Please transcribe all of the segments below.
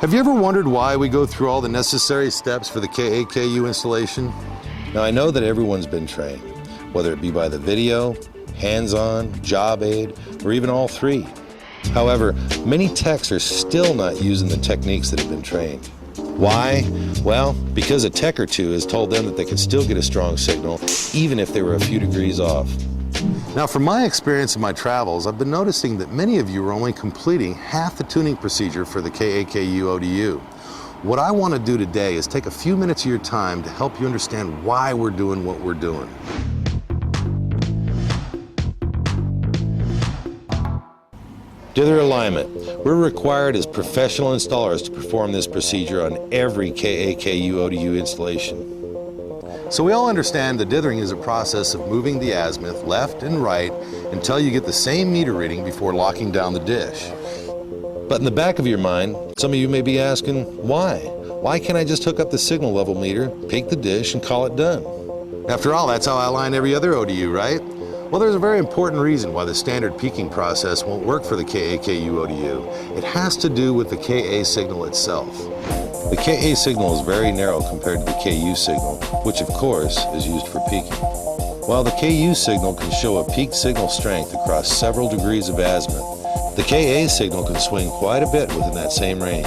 Have you ever wondered why we go through all the necessary steps for the KAKU installation? Now, I know that everyone's been trained, whether it be by the video, hands-on, job aid, or even all three. However, many techs are still not using the techniques that have been trained. Why? Well, because a tech or two has told them that they can still get a strong signal, even if they were a few degrees off. Now, from my experience in my travels, I've been noticing that many of you are only completing half the tuning procedure for the KAKU ODU. What I want to do today is take a few minutes of your time to help you understand why we're doing what we're doing. Dither alignment. We're required as professional installers to perform this procedure on every KAKU ODU installation. So we all understand that dithering is a process of moving the azimuth left and right until you get the same meter reading before locking down the dish. But in the back of your mind, some of you may be asking, why? Why can't I just hook up the signal level meter, peak the dish, and call it done? After all, that's how I align every other ODU, right? Well, there's a very important reason why the standard peaking process won't work for the KAKU ODU. It has to do with the KA signal itself. The KA signal is very narrow compared to the KU signal, which of course is used for peaking. While the KU signal can show a peak signal strength across several degrees of azimuth, the KA signal can swing quite a bit within that same range.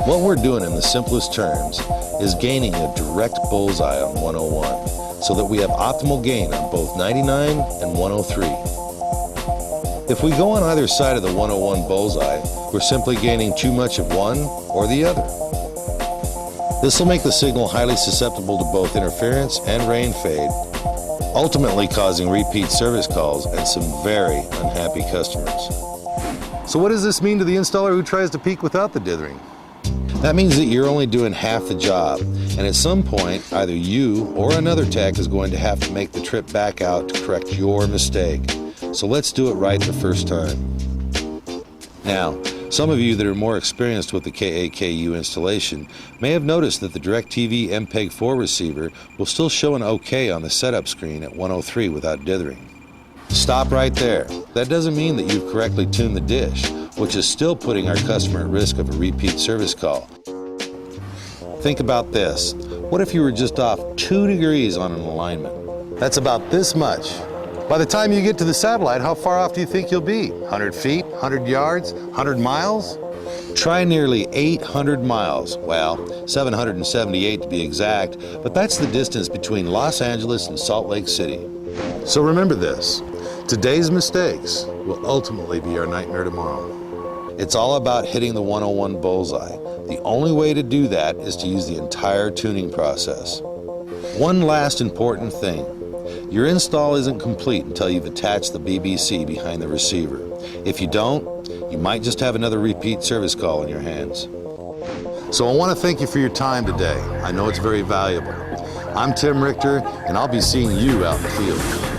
What we're doing in the simplest terms is gaining a direct bullseye on 101, so that we have optimal gain on both 99 and 103. If we go on either side of the 101 bullseye, we're simply gaining too much of one or the other. This will make the signal highly susceptible to both interference and rain fade, ultimately causing repeat service calls and some very unhappy customers. So what does this mean to the installer who tries to peak without the dithering? That means that you're only doing half the job, and at some point, either you or another tech is going to have to make the trip back out to correct your mistake. So let's do it right the first time. Now, some of you that are more experienced with the KAKU installation may have noticed that the DirecTV MPEG-4 receiver will still show an OK on the setup screen at 103 without dithering. Stop right there. That doesn't mean that you've correctly tuned the dish, which is still putting our customer at risk of a repeat service call. Think about this. What if you were just off 2 degrees on an alignment? That's about this much. By the time you get to the satellite, how far off do you think you'll be? 100 feet, 100 yards, 100 miles? Try nearly 800 miles. Well, 778 to be exact, but that's the distance between Los Angeles and Salt Lake City. So remember this. Today's mistakes will ultimately be our nightmare tomorrow. It's all about hitting the 101 bullseye. The only way to do that is to use the entire tuning process. One last important thing. Your install isn't complete until you've attached the BBC behind the receiver. If you don't, you might just have another repeat service call in your hands. So I want to thank you for your time today. I know it's very valuable. I'm Tim Richter, and I'll be seeing you out in the field.